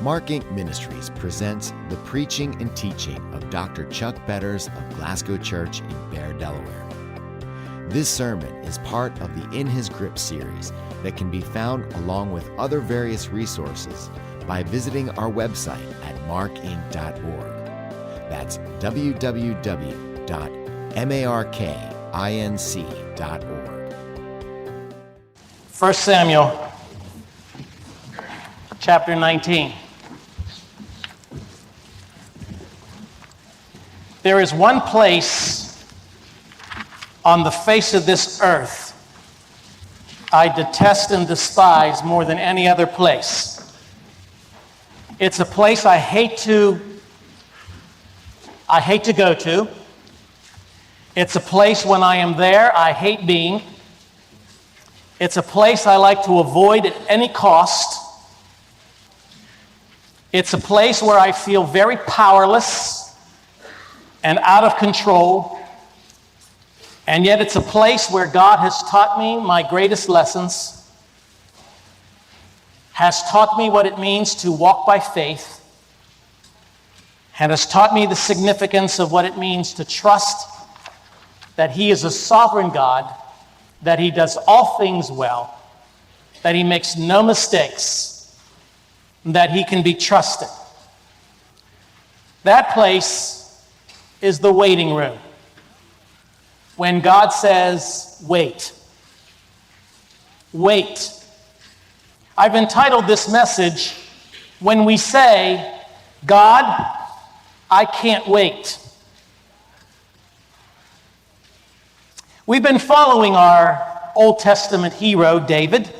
Mark Inc. Ministries presents the preaching and teaching of Dr. Chuck Betters of Glasgow Church in Bear, Delaware. This sermon is part of the In His Grip series that can be found along with other various resources by visiting our website at markinc.org. That's www.markinc.org. 1 Samuel chapter 19. There is one place on the face of this earth I detest and despise more than any other place. It's a place I hate to go to. It's a place when I am there, I hate being. It's a place I like to avoid at any cost. It's a place where I feel very powerless and out of control. And yet it's a place where God has taught me my greatest lessons, has taught me what it means to walk by faith, and has taught me the significance of what it means to trust that He is a sovereign God, that He does all things well, that He makes no mistakes, that He can be trusted. That place is the waiting room. When God says, wait. Wait. I've entitled this message, When We Say, God, I Can't Wait. We've been following our Old Testament hero, David,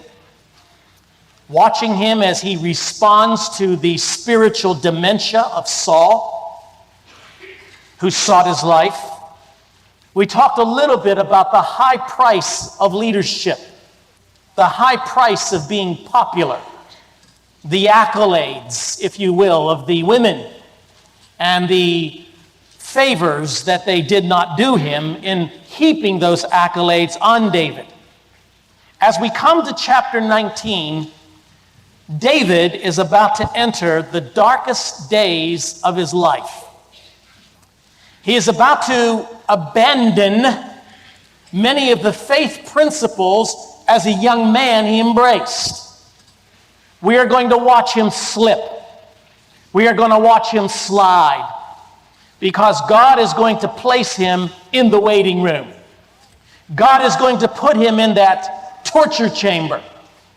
watching him as he responds to the spiritual dementia of Saul, who sought his life. We talked a little bit about the high price of leadership, the high price of being popular, the accolades, if you will, of the women, and the favors that they did not do him in heaping those accolades on David. As we come to chapter 19, David is about to enter the darkest days of his life. He is about to abandon many of the faith principles as a young man he embraced. We are going to watch him slip. We are going to watch him slide, because God is going to place him in the waiting room. God is going to put him in that torture chamber,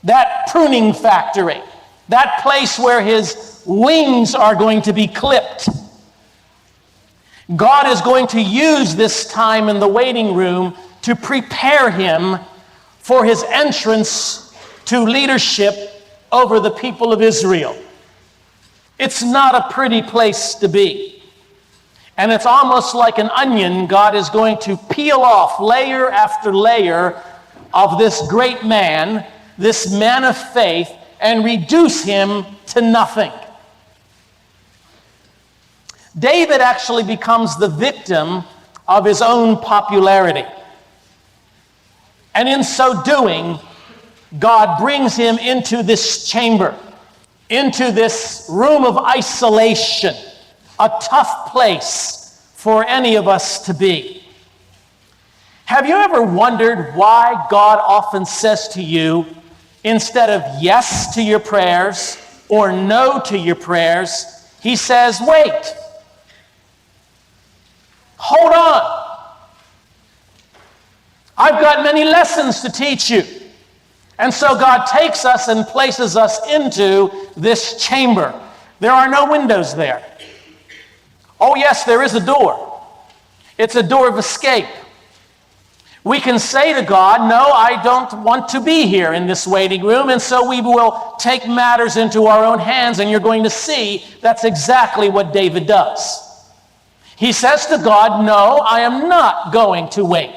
that pruning factory, that place where his wings are going to be clipped. God is going to use this time in the waiting room to prepare him for his entrance to leadership over the people of Israel. It's not a pretty place to be. And it's almost like an onion. God is going to peel off layer after layer of this great man, this man of faith, and reduce him to nothing. David actually becomes the victim of his own popularity. And in so doing, God brings him into this chamber, into this room of isolation, a tough place for any of us to be. Have you ever wondered why God often says to you, instead of yes to your prayers or no to your prayers, He says, wait. Hold on. I've got many lessons to teach you. And so God takes us and places us into this chamber. There are no windows there. Oh yes, there is a door. It's a door of escape. We can say to God, no, I don't want to be here in this waiting room, and so we will take matters into our own hands, and you're going to see that's exactly what David does. He says to God, no, I am not going to wait.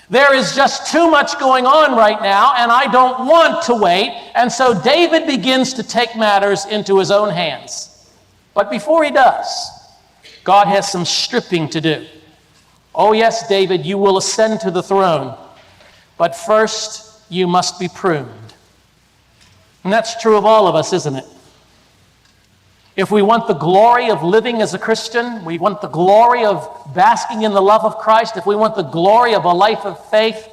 There is just too much going on right now, and I don't want to wait. And so David begins to take matters into his own hands. But before he does, God has some stripping to do. Oh yes, David, you will ascend to the throne, but first you must be pruned. And that's true of all of us, isn't it? if we want the glory of living as a Christian, we want the glory of basking in the love of Christ, if we want the glory of a life of faith,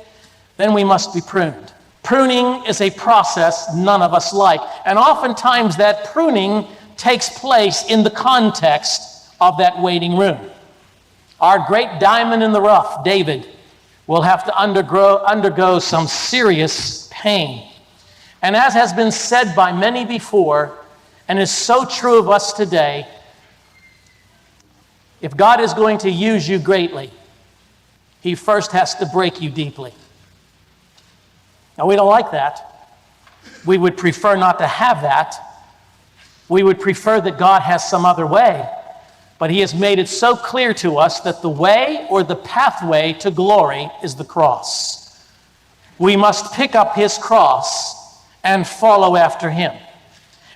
then we must be pruned. Pruning is a process none of us like. And oftentimes that pruning takes place in the context of that waiting room. Our great diamond in the rough, David, will have to undergo some serious pain. And as has been said by many before, and is so true of us today, if God is going to use you greatly, he first has to break you deeply. Now, we don't like that. We would prefer not to have that. We would prefer that God has some other way. But he has made it so clear to us that the way or the pathway to glory is the cross. We must pick up his cross and follow after him.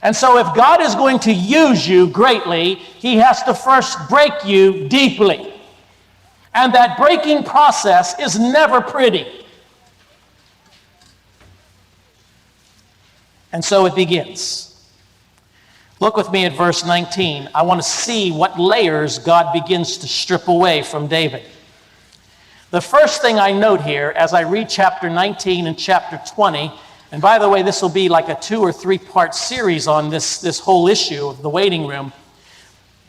And so if God is going to use you greatly, he has to first break you deeply. And that breaking process is never pretty. And so it begins. Look with me at verse 19. I want to see what layers God begins to strip away from David. The first thing I note here as I read chapter 19 and chapter 20, and by the way, this will be like a 2 or 3 part series on this whole issue of the waiting room.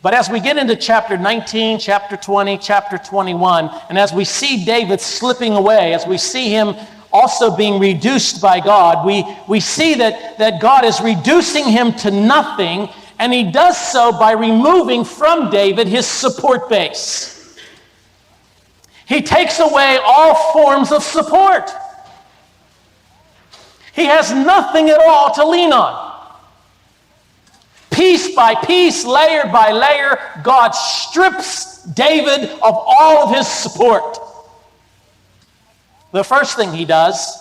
But as we get into chapter 19, chapter 20, chapter 21, and as we see David slipping away, as we see him also being reduced by God, we see that God is reducing him to nothing, and he does so by removing from David his support base. He takes away all forms of support. He has nothing at all to lean on. Piece by piece, layer by layer, God strips David of all of his support. The first thing he does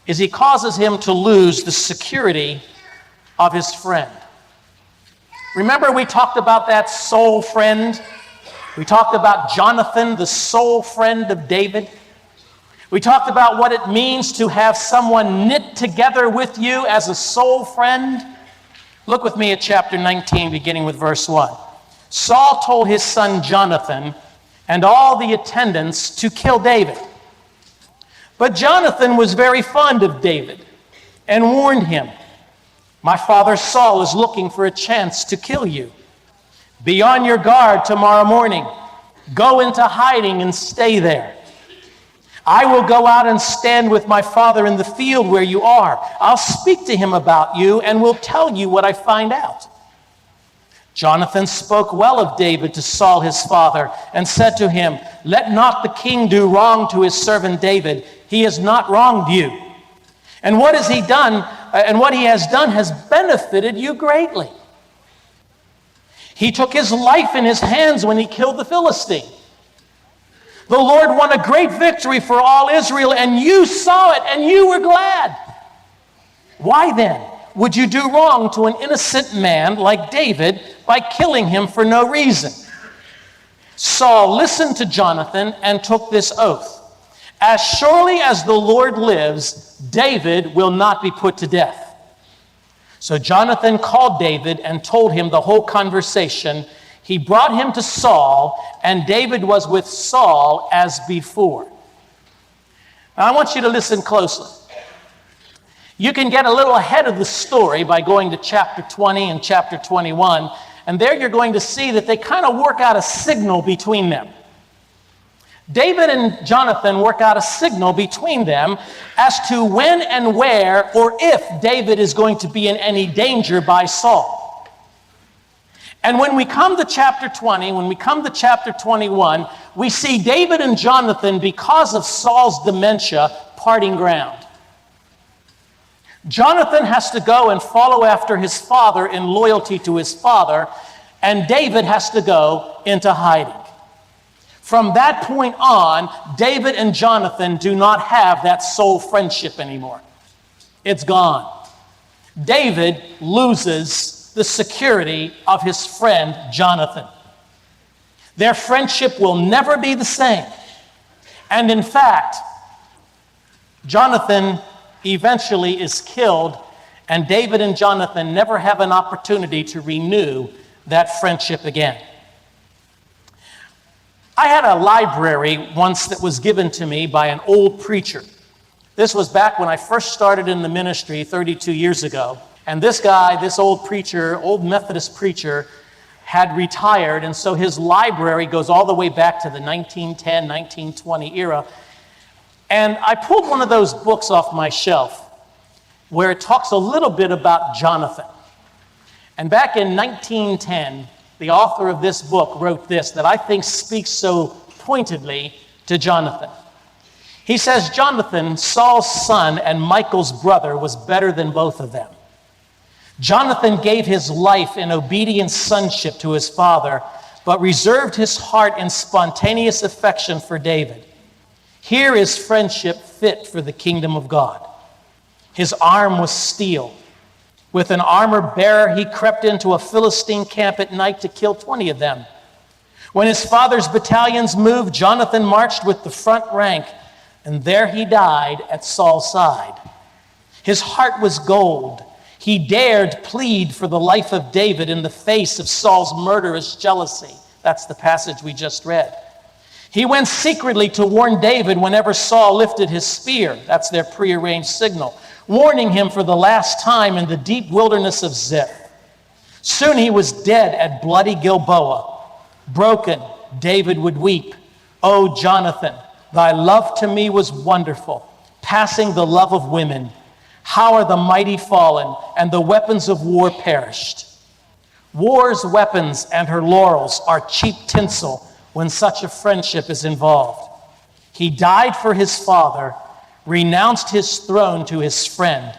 is he causes him to lose the security of his friend. Remember we talked about that soul friend? We talked about Jonathan, the soul friend of David. We talked about what it means to have someone knit together with you as a soul friend. Look with me at chapter 19, beginning with verse 1. Saul told his son Jonathan and all the attendants to kill David. But Jonathan was very fond of David and warned him, "My father Saul is looking for a chance to kill you. Be on your guard tomorrow morning. Go into hiding and stay there. I will go out and stand with my father in the field where you are. I'll speak to him about you and will tell you what I find out." Jonathan spoke well of David to Saul his father and said to him, "Let not the king do wrong to his servant David. He has not wronged you. And what has he done? And what he has done has benefited you greatly. He took his life in his hands when he killed the Philistine. The Lord won a great victory for all Israel, and you saw it, and you were glad. Why then would you do wrong to an innocent man like David by killing him for no reason?" Saul listened to Jonathan and took this oath: "As surely as the Lord lives, David will not be put to death." So Jonathan called David and told him the whole conversation. He brought him to Saul, and David was with Saul as before. Now I want you to listen closely. You can get a little ahead of the story by going to chapter 20 and chapter 21, and there you're going to see that they kind of work out a signal between them. David and Jonathan work out a signal between them as to when and where or if David is going to be in any danger by Saul. And when we come to chapter 20, when we come to chapter 21, we see David and Jonathan, because of Saul's dementia, parting ground. Jonathan has to go and follow after his father in loyalty to his father, and David has to go into hiding. From that point on, David and Jonathan do not have that soul friendship anymore. It's gone. David loses the security of his friend Jonathan. Their friendship will never be the same. And in fact, Jonathan eventually is killed, And David and Jonathan never have an opportunity to renew that friendship again. I had a library once that was given to me by an old preacher. This was back when I first started in the ministry 32 years ago. And this guy, this old preacher, old Methodist preacher, had retired. And so his library goes all the way back to the 1910, 1920 era. And I pulled one of those books off my shelf where it talks a little bit about Jonathan. And back in 1910, the author of this book wrote this that I think speaks so pointedly to Jonathan. He says, Jonathan, Saul's son and Michael's brother, was better than both of them. Jonathan gave his life in obedient sonship to his father, but reserved his heart in spontaneous affection for David. Here is friendship fit for the kingdom of God. His arm was steel. With an armor bearer, he crept into a Philistine camp at night to kill 20 of them. When his father's battalions moved, Jonathan marched with the front rank, and there he died at Saul's side. His heart was gold. He dared plead for the life of David in the face of Saul's murderous jealousy. That's the passage we just read. He went secretly to warn David whenever Saul lifted his spear. That's their prearranged signal, warning him for the last time in the deep wilderness of Ziph. Soon he was dead at bloody Gilboa. Broken, David would weep. "O Jonathan, thy love to me was wonderful, passing the love of women. How are the mighty fallen, and the weapons of war perished?" War's weapons and her laurels are cheap tinsel when such a friendship is involved. He died for his father, renounced his throne to his friend.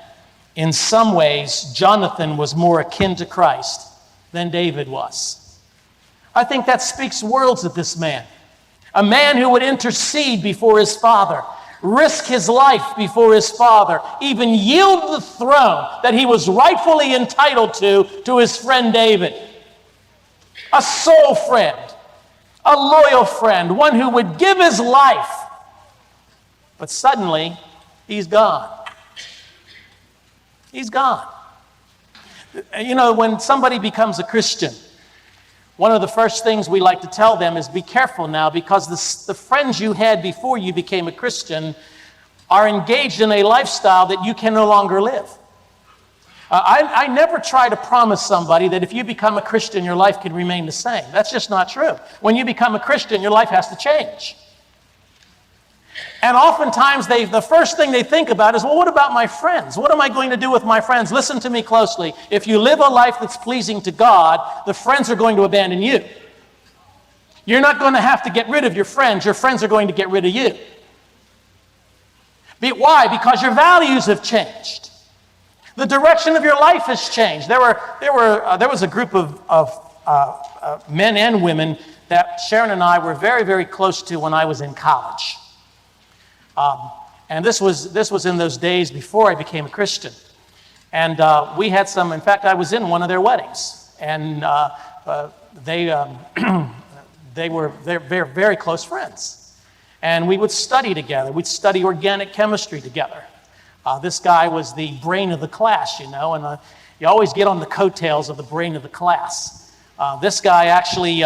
In some ways, Jonathan was more akin to Christ than David was. I think that speaks worlds of this man. A man who would intercede before his father, risk his life before his father, even yield the throne that he was rightfully entitled to his friend David. A soul friend, a loyal friend, one who would give his life. But suddenly, he's gone. He's gone. You know, when somebody becomes a Christian, one of the first things we like to tell them is be careful now, because the friends you had before you became a Christian are engaged in a lifestyle that you can no longer live. I never try to promise somebody that if you become a Christian, your life can remain the same. That's just not true. When you become a Christian, your life has to change. And oftentimes, the first thing they think about is, well, what about my friends? What am I going to do with my friends? Listen to me closely. If you live a life that's pleasing to God, the friends are going to abandon you. You're not going to have to get rid of your friends. Your friends are going to get rid of you. Why? Because your values have changed. The direction of your life has changed. There was a group of men and women that Sharon and I were very, very close to when I was in college. And this was in those days before I became a Christian. And we had some, in fact, I was in one of their weddings. And they're very close friends. And we would study together. We'd study organic chemistry together. This guy was the brain of the class, you know, and you always get on the coattails of the brain of the class. This guy actually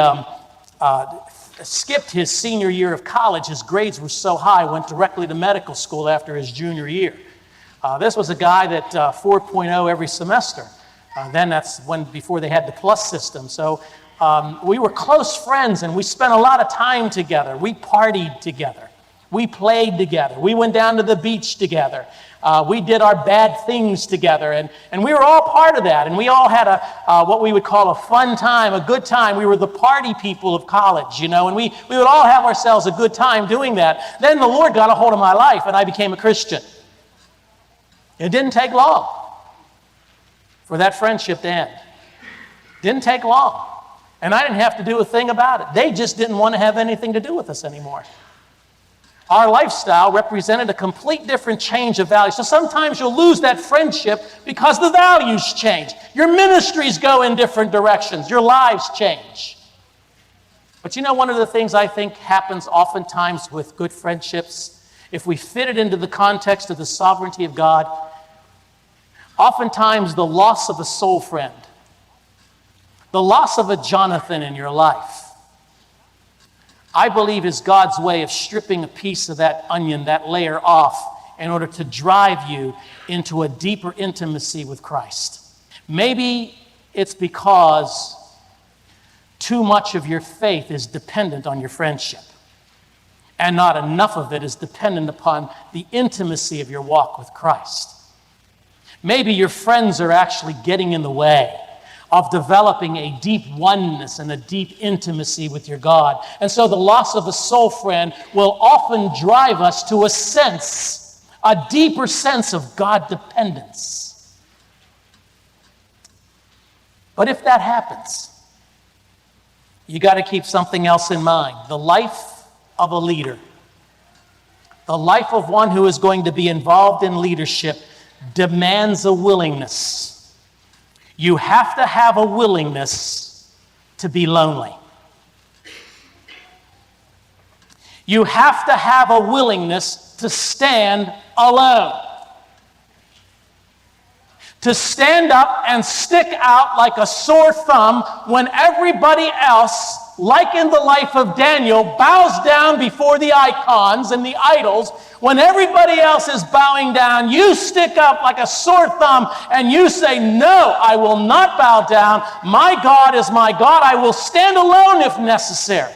skipped his senior year of college. His grades were so high, went directly to medical school after his junior year. This was a guy that 4.0 every semester. Then that's before they had the plus system. So we were close friends, and we spent a lot of time together. We partied together. We played together. We went down to the beach together. We did our bad things together, and we were all part of that. And we all had what we would call a fun time, a good time. We were the party people of college, you know, and we would all have ourselves a good time doing that. Then the Lord got a hold of my life, and I became a Christian. It didn't take long for that friendship to end. Didn't take long. And I didn't have to do a thing about it. They just didn't want to have anything to do with us anymore. Our lifestyle represented a complete different change of values. So sometimes you'll lose that friendship because the values change. Your ministries go in different directions. Your lives change. But you know, one of the things I think happens oftentimes with good friendships, if we fit it into the context of the sovereignty of God, Oftentimes, the loss of a soul friend, the loss of a Jonathan in your life, I believe is God's way of stripping a piece of that onion, that layer off, in order to drive you into a deeper intimacy with Christ. Maybe it's because too much of your faith is dependent on your friendship, and not enough of it is dependent upon the intimacy of your walk with Christ. Maybe your friends are actually getting in the way of developing a deep oneness and a deep intimacy with your God. And so the loss of a soul friend will often drive us to a deeper sense of God dependence. But if that happens, you got to keep something else in mind. The life of a leader, the life of one who is going to be involved in leadership, demands a willingness. You have to have a willingness to be lonely. You have to have a willingness to stand alone. To stand up and stick out like a sore thumb when everybody else, like in the life of Daniel, bows down before the icons and the idols. When everybody else is bowing down, you stick up like a sore thumb and you say, no, I will not bow down. My God is my God. I will stand alone if necessary.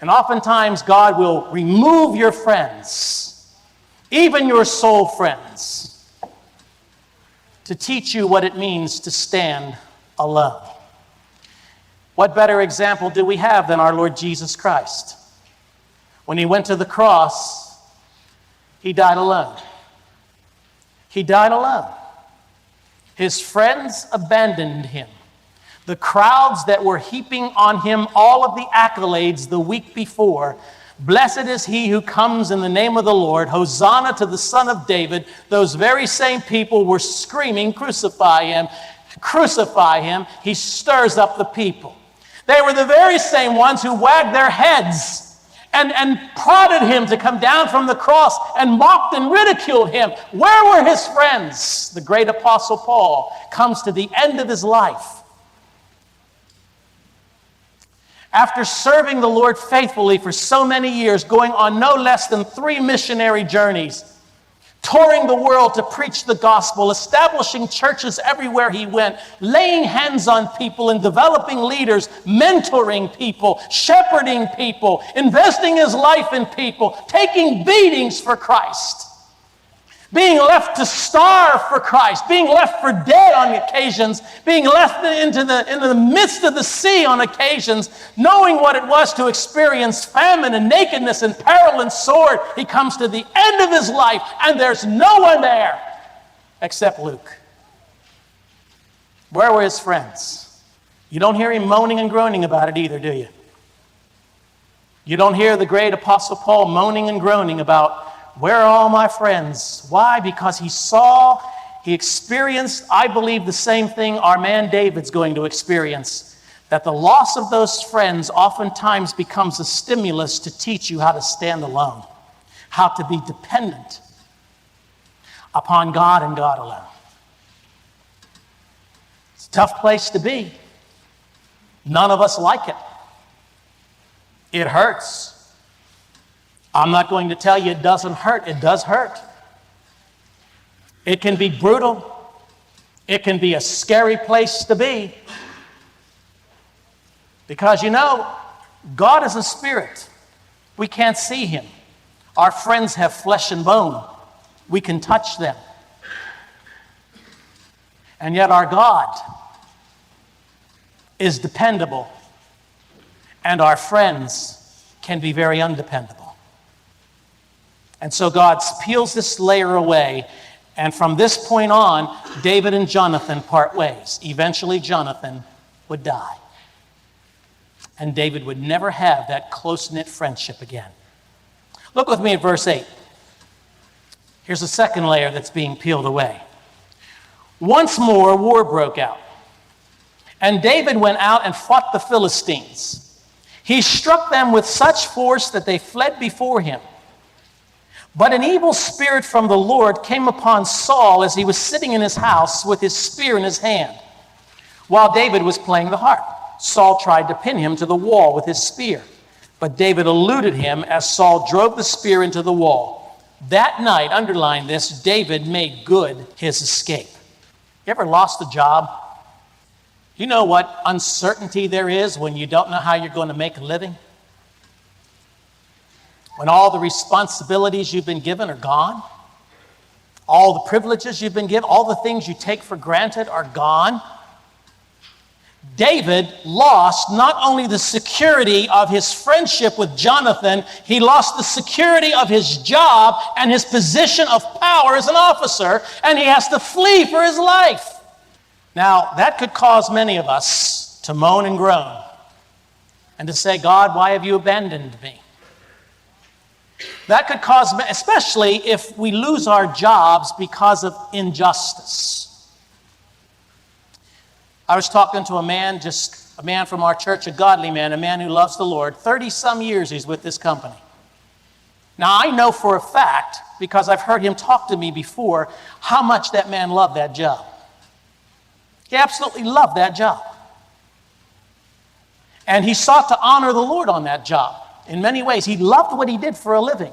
And oftentimes God will remove your friends, even your soul friends, to teach you what it means to stand alone. What better example do we have than our Lord Jesus Christ? When he went to the cross, he died alone. He died alone. His friends abandoned him. The crowds that were heaping on him all of the accolades the week before, blessed is he who comes in the name of the Lord, Hosanna to the Son of David, those very same people were screaming, crucify him, crucify him. He stirs up the people. They were the very same ones who wagged their heads and prodded him to come down from the cross and mocked and ridiculed him. Where were his friends? The great apostle Paul comes to the end of his life. After serving the Lord faithfully for so many years, going on no less than 3 missionary journeys, touring the world to preach the gospel, establishing churches everywhere he went, laying hands on people and developing leaders, mentoring people, shepherding people, investing his life in people, taking beatings for Christ, being left to starve for Christ, being left for dead on occasions, being left into the midst of the sea on occasions, knowing what it was to experience famine and nakedness and peril and sword. He comes to the end of his life, and there's no one there except Luke. Where were his friends? You don't hear him moaning and groaning about it either, do you? You don't hear the great apostle Paul moaning and groaning about, where are all my friends? Why? Because he experienced, I believe, the same thing our man David's going to experience, that the loss of those friends oftentimes becomes a stimulus to teach you how to stand alone, how to be dependent upon God and God alone. It's a tough place to be. None of us like it. It hurts. I'm not going to tell you it doesn't hurt. It does hurt. It can be brutal. It can be a scary place to be. Because, God is a spirit. We can't see him. Our friends have flesh and bone. We can touch them. And yet our God is dependable. And our friends can be very undependable. And so God peels this layer away, and from this point on, David and Jonathan part ways. Eventually, Jonathan would die. And David would never have that close-knit friendship again. Look with me at verse 8. Here's a second layer that's being peeled away. Once more, war broke out. And David went out and fought the Philistines. He struck them with such force that they fled before him. But an evil spirit from the Lord came upon Saul as he was sitting in his house with his spear in his hand, while David was playing the harp. Saul tried to pin him to the wall with his spear, but David eluded him as Saul drove the spear into the wall. That night, underline this, David made good his escape. You ever lost a job? You know what uncertainty there is when you don't know how you're going to make a living? When all the responsibilities you've been given are gone, all the privileges you've been given, all the things you take for granted are gone. David lost not only the security of his friendship with Jonathan, he lost the security of his job and his position of power as an officer, and he has to flee for his life. Now, that could cause many of us to moan and groan and to say, God, why have you abandoned me? That could cause, especially if we lose our jobs because of injustice. I was talking to a man from our church, a godly man, a man who loves the Lord. 30-some years he's with this company. Now, I know for a fact, because I've heard him talk to me before, how much that man loved that job. He absolutely loved that job. And he sought to honor the Lord on that job. In many ways, he loved what he did for a living.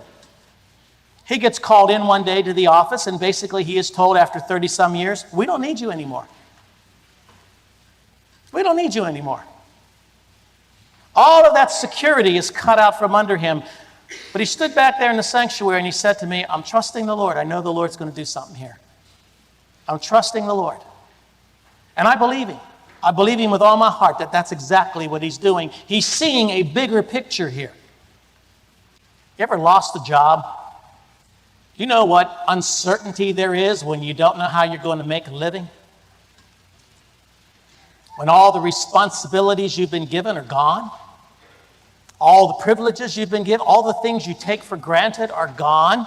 He gets called in one day to the office, and basically he is told after 30-some years, we don't need you anymore. We don't need you anymore. All of that security is cut out from under him. But he stood back there in the sanctuary and he said to me, I'm trusting the Lord. I know the Lord's going to do something here. I'm trusting the Lord. And I believe him. I believe him with all my heart that that's exactly what he's doing. He's seeing a bigger picture here. You ever lost a job? You know what uncertainty there is when you don't know how you're going to make a living? When all the responsibilities you've been given are gone, all the privileges you've been given, all the things you take for granted are gone.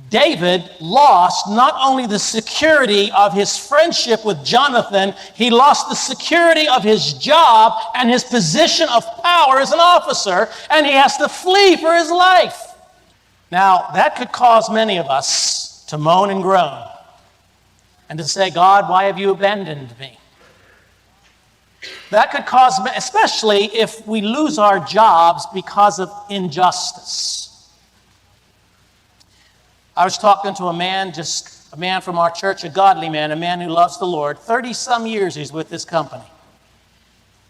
David lost not only the security of his friendship with Jonathan, he lost the security of his job and his position of power as an officer, and he has to flee for his life. Now, that could cause many of us to moan and groan and to say, God, why have you abandoned me? That could cause, especially if we lose our jobs because of injustice. I was talking to a man from our church, a godly man, a man who loves the Lord. 30-some years he's with this company.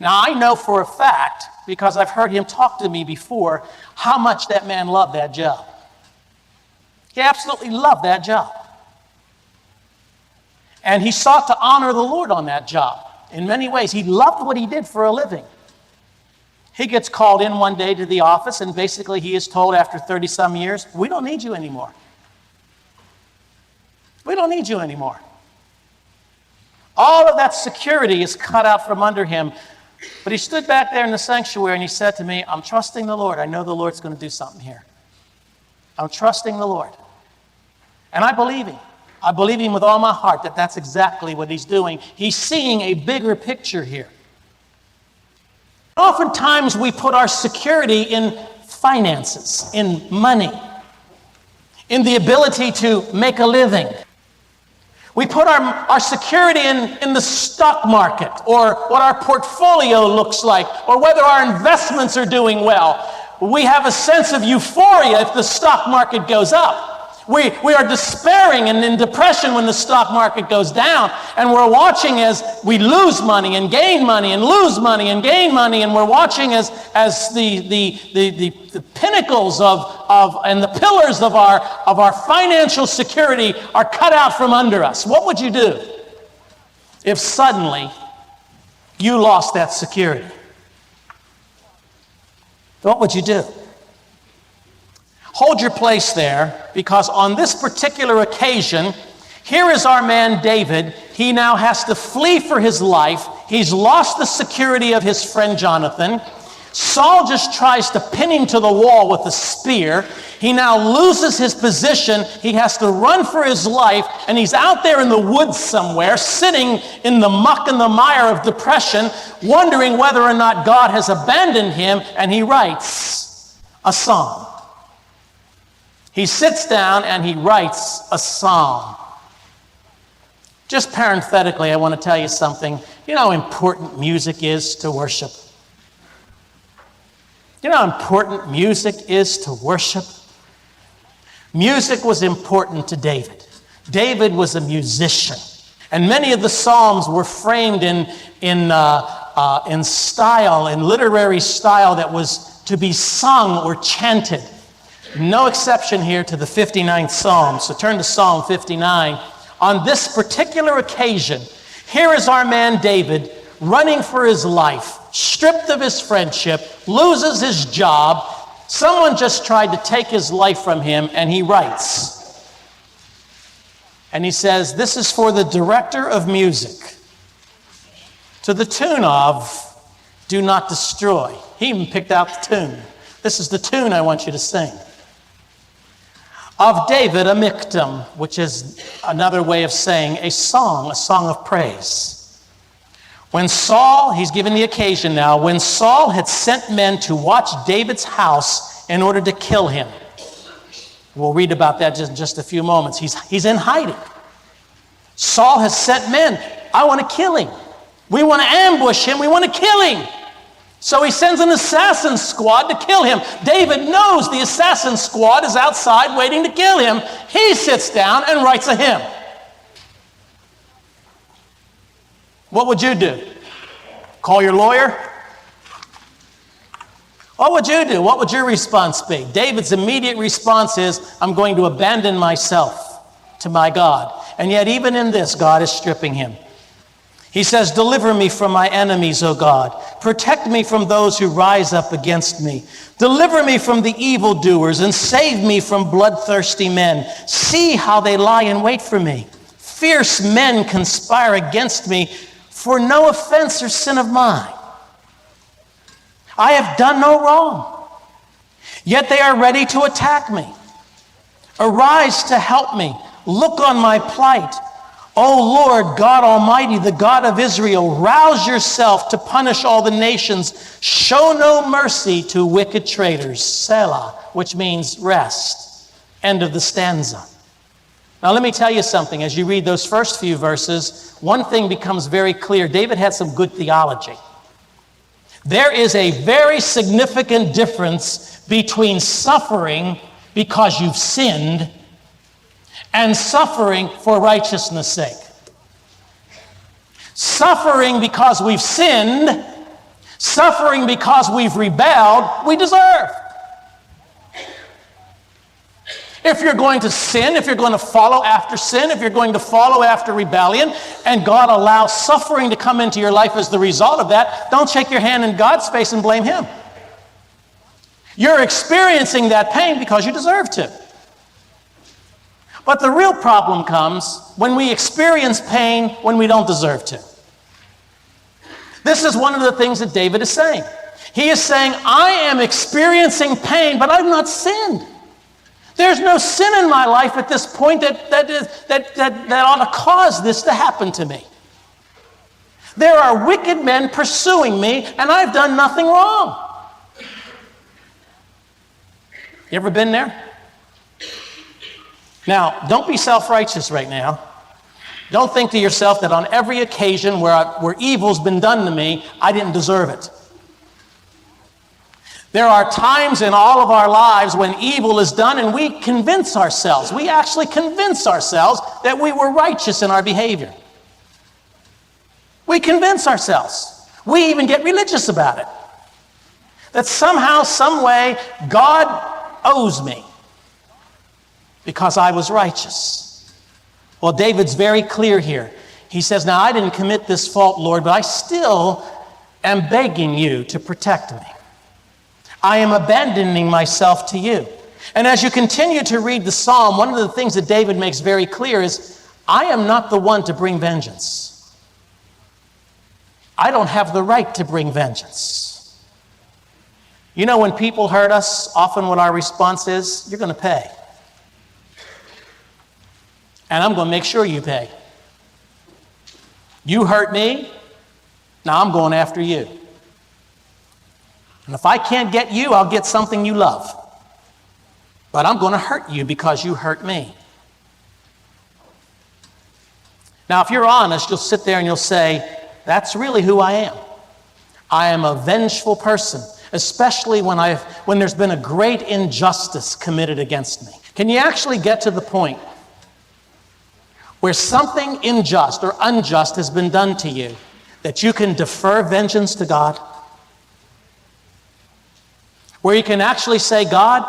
Now, I know for a fact, because I've heard him talk to me before, how much that man loved that job. He absolutely loved that job. And he sought to honor the Lord on that job. In many ways, he loved what he did for a living. He gets called in one day to the office, and basically he is told after 30-some years, we don't need you anymore. We don't need you anymore. All of that security is cut out from under him. But he stood back there in the sanctuary and he said to me, I'm trusting the Lord. I know the Lord's going to do something here. I'm trusting the Lord. And I believe him. I believe him with all my heart that that's exactly what he's doing. He's seeing a bigger picture here. Oftentimes we put our security in finances, in money, in the ability to make a living. We put our security in the stock market, or what our portfolio looks like, or whether our investments are doing well. We have a sense of euphoria if the stock market goes up. We are despairing and in depression when the stock market goes down, and we're watching as we lose money and gain money and lose money and gain money, and we're watching as the pinnacles of and the pillars of our financial security are cut out from under us. What would you do if suddenly you lost that security? What would you do? Hold your place there, because on this particular occasion, here is our man David. He now has to flee for his life. He's lost the security of his friend Jonathan. Saul just tries to pin him to the wall with a spear. He now loses his position. He has to run for his life, and he's out there in the woods somewhere, sitting in the muck and the mire of depression, wondering whether or not God has abandoned him, and he writes a song. He sits down and he writes a psalm. Just parenthetically, I want to tell you something. You know how important music is to worship? You know how important music is to worship? Music was important to David. David was a musician. And many of the psalms were framed in style, in literary style that was to be sung or chanted. No exception here to the 59th Psalm. So turn to Psalm 59. On this particular occasion, here is our man David running for his life, stripped of his friendship, loses his job. Someone just tried to take his life from him, and he writes. And he says, this is for the director of music, to the tune of Do Not Destroy. He even picked out the tune. This is the tune I want you to sing. Of David, a miktam, which is another way of saying a song of praise. When Saul, he's given the occasion now, when Saul had sent men to watch David's house in order to kill him. We'll read about that in just a few moments. He's in hiding. Saul has sent men. I want to kill him. We want to ambush him. We want to kill him. So he sends an assassin squad to kill him. David knows the assassin squad is outside waiting to kill him. He sits down and writes a hymn. What would you do? Call your lawyer? What would you do? What would your response be? David's immediate response is, I'm going to abandon myself to my God. And yet even in this, God is stripping him. He says, deliver me from my enemies, O God. Protect me from those who rise up against me. Deliver me from the evildoers and save me from bloodthirsty men. See how they lie in wait for me. Fierce men conspire against me for no offense or sin of mine. I have done no wrong, yet they are ready to attack me. Arise to help me. Look on my plight. O Lord, God Almighty, the God of Israel, rouse yourself to punish all the nations. Show no mercy to wicked traitors. Selah, which means rest. End of the stanza. Now let me tell you something. As you read those first few verses, one thing becomes very clear. David had some good theology. There is a very significant difference between suffering because you've sinned and suffering for righteousness' sake. Suffering because we've sinned, suffering because we've rebelled, we deserve. If you're going to sin, if you're going to follow after sin, if you're going to follow after rebellion, and God allows suffering to come into your life as the result of that, don't shake your hand in God's face and blame him. You're experiencing that pain because you deserve to. But the real problem comes when we experience pain when we don't deserve to. This is one of the things that David is saying. He is saying, I am experiencing pain, but I've not sinned. There's no sin in my life at this point that ought to cause this to happen to me. There are wicked men pursuing me, and I've done nothing wrong. You ever been there? Now, don't be self-righteous right now. Don't think to yourself that on every occasion where evil's been done to me, I didn't deserve it. There are times in all of our lives when evil is done and we convince ourselves, we actually convince ourselves that we were righteous in our behavior. We convince ourselves. We even get religious about it. That somehow, some way, God owes me because I was righteous. Well, David's very clear here. He says, now I didn't commit this fault, Lord, but I still am begging you to protect me. I am abandoning myself to you. And as you continue to read the psalm, one of the things that David makes very clear is, I am not the one to bring vengeance. I don't have the right to bring vengeance. You know, when people hurt us, often what our response is, you're going to pay. And I'm going to make sure you pay. You hurt me, now I'm going after you. And if I can't get you, I'll get something you love. but I'm going to hurt you because you hurt me. Now, if you're honest, you'll sit there and you'll say, that's really who I am. I am a vengeful person, especially when there's been a great injustice committed against me. Can you actually get to the point where something unjust or unjust has been done to you, that you can defer vengeance to God? Where you can actually say, God,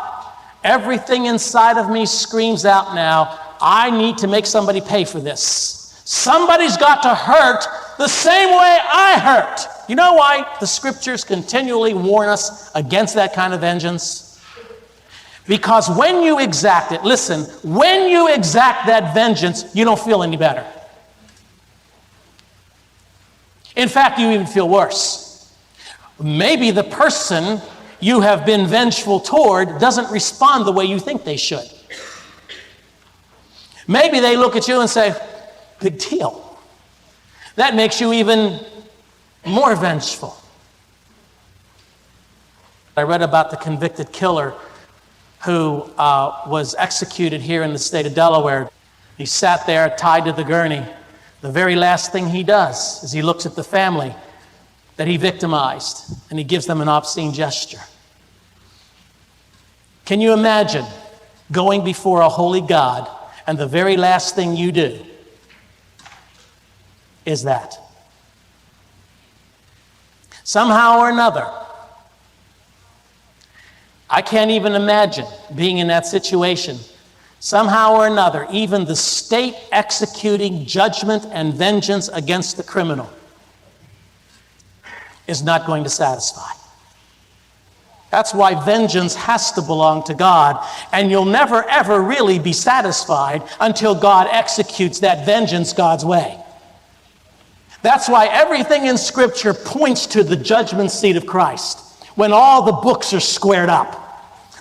everything inside of me screams out now, I need to make somebody pay for this. Somebody's got to hurt the same way I hurt. You know why the scriptures continually warn us against that kind of vengeance? Because when you exact it, listen, when you exact that vengeance, you don't feel any better. In fact, you even feel worse. Maybe the person you have been vengeful toward doesn't respond the way you think they should. Maybe they look at you and say, big deal. That makes you even more vengeful. I read about the convicted killer who was executed here in the state of Delaware. He sat there tied to the gurney. The very last thing he does is he looks at the family that he victimized, and he gives them an obscene gesture. Can you imagine going before a holy God and the very last thing you do is that? Somehow or another, I can't even imagine being in that situation. Somehow or another, even the state executing judgment and vengeance against the criminal is not going to satisfy. That's why vengeance has to belong to God, and you'll never ever really be satisfied until God executes that vengeance God's way. That's why everything in Scripture points to the judgment seat of Christ. When all the books are squared up,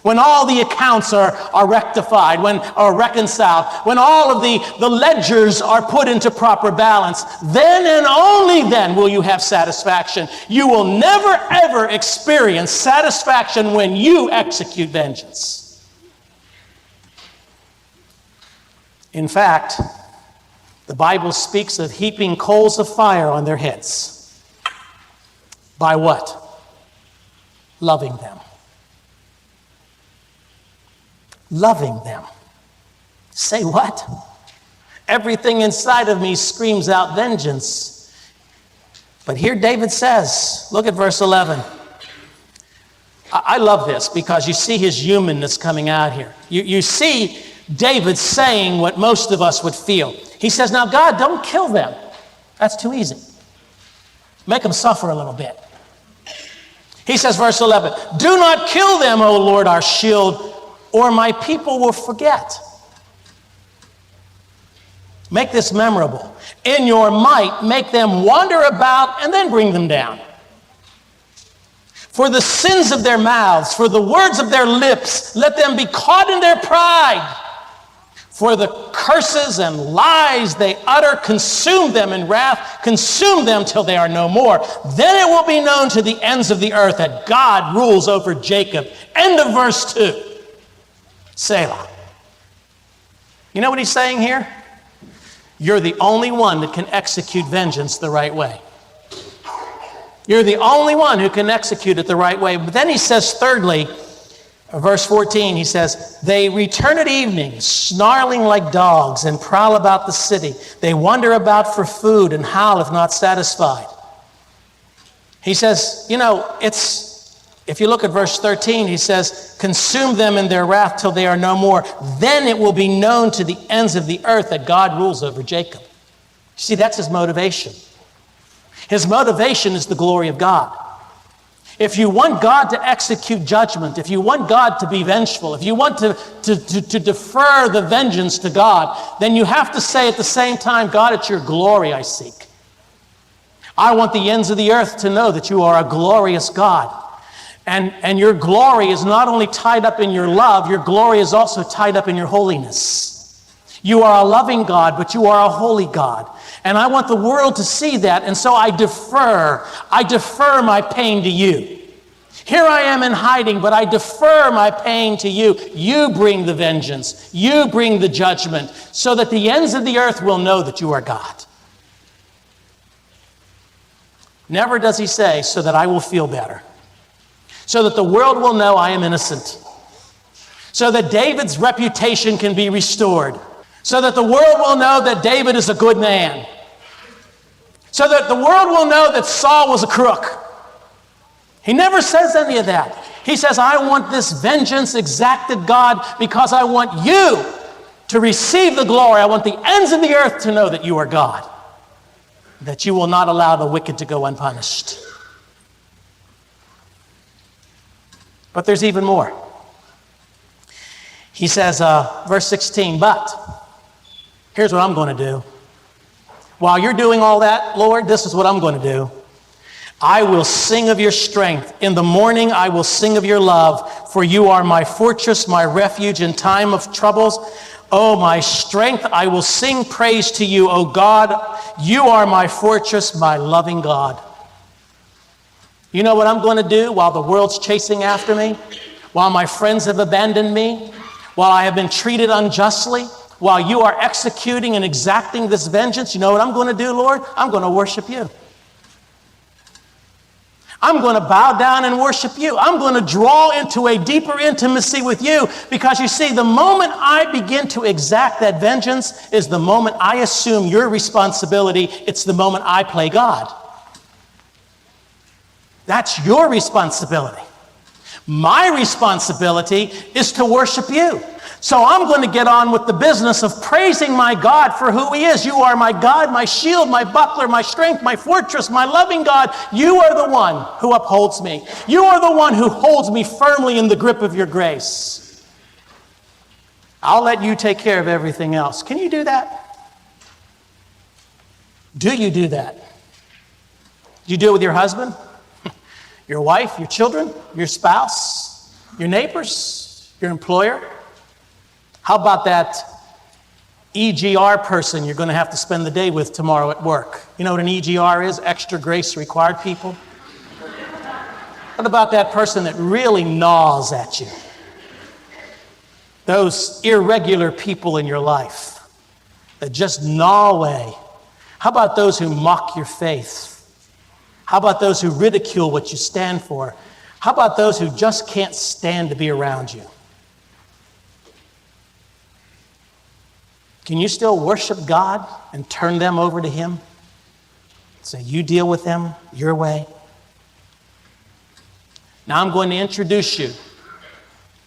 when all the accounts are rectified, or reconciled, when all of the ledgers are put into proper balance, then and only then will you have satisfaction. You will never ever experience satisfaction when you execute vengeance. In fact, the Bible speaks of heaping coals of fire on their heads. By what? Loving them. Loving them. Say what? Everything inside of me screams out vengeance. But here David says, look at verse 11. I love this because you see his humanness coming out here. You see David saying what most of us would feel. He says, now God, don't kill them. That's too easy. Make them suffer a little bit. He says, verse 11, do not kill them, O Lord, our shield, or my people will forget. Make this memorable. In your might, make them wander about and then bring them down. For the sins of their mouths, for the words of their lips, let them be caught in their pride. For the curses and lies they utter, consume them in wrath, consume them till they are no more. Then it will be known to the ends of the earth that God rules over Jacob. End of verse 2. Selah. You know what he's saying here? You're the only one that can execute vengeance the right way. You're the only one who can execute it the right way. But then he says, thirdly, verse 14, he says, they return at evening, snarling like dogs, and prowl about the city. They wander about for food and howl if not satisfied. He says, if you look at verse 13, he says, consume them in their wrath till they are no more. Then it will be known to the ends of the earth that God rules over Jacob. You see, that's his motivation. His motivation is the glory of God. If you want God to execute judgment, if you want God to be vengeful, if you want to defer the vengeance to God, then you have to say at the same time, God, it's your glory I seek. I want the ends of the earth to know that you are a glorious God. And your glory is not only tied up in your love, your glory is also tied up in your holiness. You are a loving God, but you are a holy God. And I want the world to see that, and so I defer my pain to you. Here I am in hiding, but I defer my pain to you. You bring the vengeance. You bring the judgment, so that the ends of the earth will know that you are God. Never does he say, so that I will feel better, so that the world will know I am innocent, so that David's reputation can be restored, so that the world will know that David is a good man, so that the world will know that Saul was a crook. He never says any of that. He says, I want this vengeance exacted, God, because I want you to receive the glory. I want the ends of the earth to know that you are God, that you will not allow the wicked to go unpunished. But there's even more. He says, verse 16, but here's what I'm going to do. While you're doing all that, Lord, this is what I'm going to do. I will sing of your strength. In the morning I will sing of your love, for you are my fortress, my refuge in time of troubles. Oh, my strength, I will sing praise to you, O God. You are my fortress, my loving God. You know what I'm going to do while the world's chasing after me? While my friends have abandoned me? While I have been treated unjustly? While you are executing and exacting this vengeance? You know what I'm going to do, Lord? I'm going to worship you. I'm going to bow down and worship you. I'm going to draw into a deeper intimacy with you, because you see, the moment I begin to exact that vengeance is the moment I assume your responsibility. It's the moment I play God. That's your responsibility. My responsibility is to worship you. So I'm going to get on with the business of praising my God for who he is. You are my God, my shield, my buckler, my strength, my fortress, my loving God. You are the one who upholds me. You are the one who holds me firmly in the grip of your grace. I'll let you take care of everything else. Can you do that? Do you do that? Do you do it with your husband, your wife, your children, your spouse, your neighbors, your employer? How about that EGR person you're going to have to spend the day with tomorrow at work? You know what an EGR is? Extra grace required people. What about that person that really gnaws at you? Those irregular people in your life that just gnaw away. How about those who mock your faith? How about those who ridicule what you stand for? How about those who just can't stand to be around you? Can you still worship God and turn them over to him? Say, you deal with them your way. Now I'm going to introduce you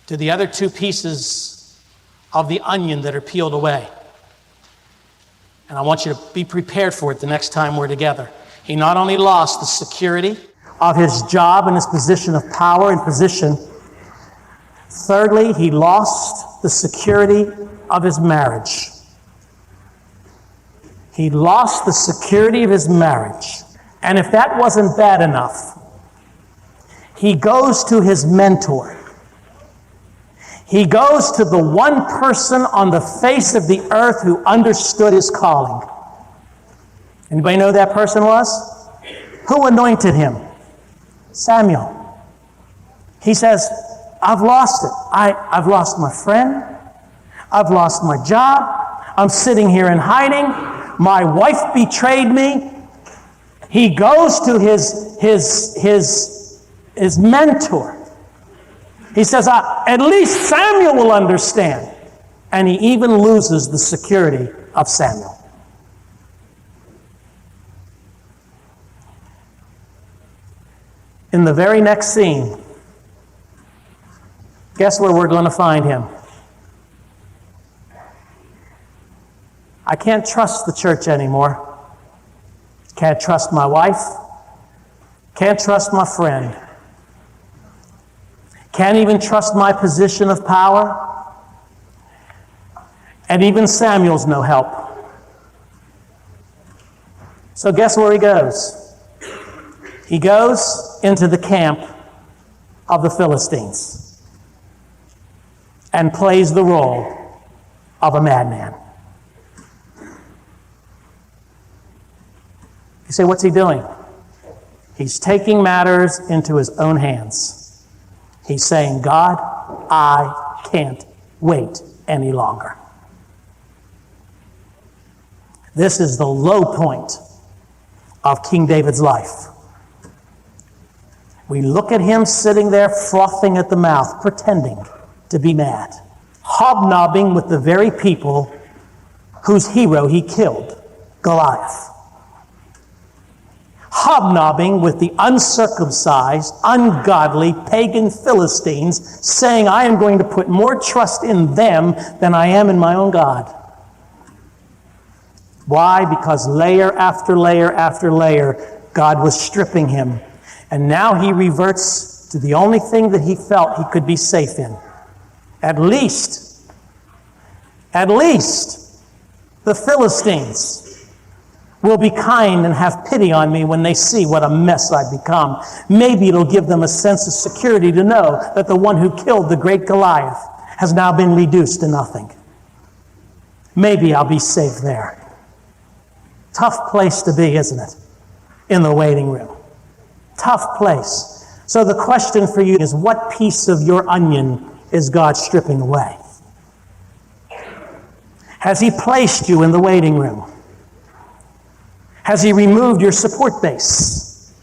to the other two pieces of the onion that are peeled away. And I want you to be prepared for it the next time we're together. He not only lost the security of his job and his position of power and position, thirdly, he lost the security of his marriage. He lost the security of his marriage. And if that wasn't bad enough, he goes to his mentor. He goes to the one person on the face of the earth who understood his calling. Anybody know who that person was? Who anointed him? Samuel. He says, I've lost it. I've lost my friend. I've lost my job. I'm sitting here in hiding. My wife betrayed me. He goes to his mentor. He says, at least Samuel will understand. And he even loses the security of Samuel. In the very next scene, guess where we're going to find him? I can't trust the church anymore. Can't trust my wife. Can't trust my friend. Can't even trust my position of power. And even Samuel's no help. So guess where he goes? He goes into the camp of the Philistines and plays the role of a madman. You say, what's he doing? He's taking matters into his own hands. He's saying, God, I can't wait any longer. This is the low point of King David's life. We look at him sitting there frothing at the mouth, pretending to be mad, hobnobbing with the very people whose hero he killed, Goliath. Hobnobbing with the uncircumcised, ungodly, pagan Philistines, saying, I am going to put more trust in them than I am in my own God. Why? Because layer after layer after layer, God was stripping him. And now he reverts to the only thing that he felt he could be safe in. At least, the Philistines will be kind and have pity on me when they see what a mess I've become. Maybe it'll give them a sense of security to know that the one who killed the great Goliath has now been reduced to nothing. Maybe I'll be safe there. Tough place to be, isn't it? In the waiting room. Tough place. So the question for you is, what piece of your onion is God stripping away? Has he placed you in the waiting room? Has he removed your support base?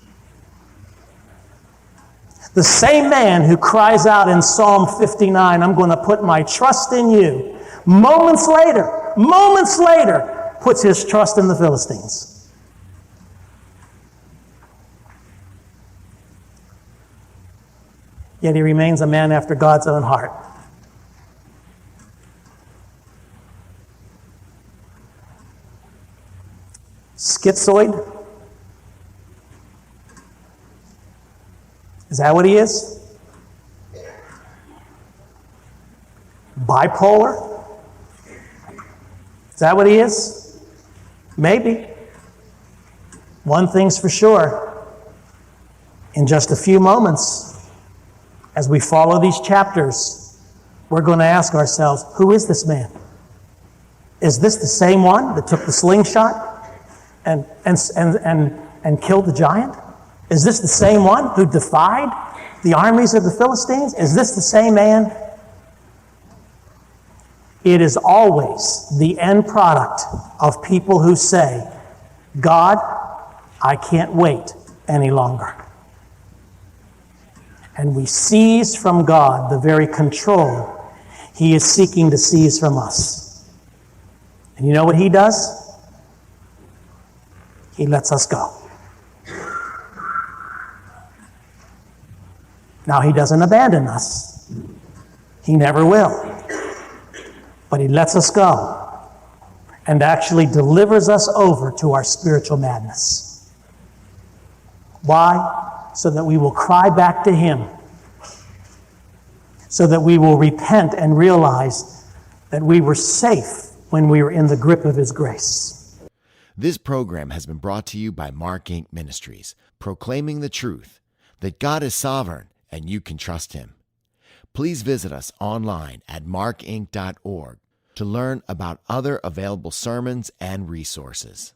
The same man who cries out in Psalm 59, I'm going to put my trust in you, moments later, puts his trust in the Philistines. Yet he remains a man after God's own heart. Schizoid? Is that what he is? Bipolar? Is that what he is? Maybe. One thing's for sure. In just a few moments, as we follow these chapters, we're going to ask ourselves, who is this man? Is this the same one that took the slingshot and killed the giant? Is this the same one who defied the armies of the Philistines? Is this the same man? It is always the end product of people who say, God, I can't wait any longer. And we seize from God the very control he is seeking to seize from us. And you know what he does? He lets us go. Now, he doesn't abandon us. He never will. But he lets us go and actually delivers us over to our spiritual madness. Why? So that we will cry back to him. So that we will repent and realize that we were safe when we were in the grip of his grace. This program has been brought to you by Mark Inc. Ministries, proclaiming the truth that God is sovereign and you can trust him. Please visit us online at markinc.org to learn about other available sermons and resources.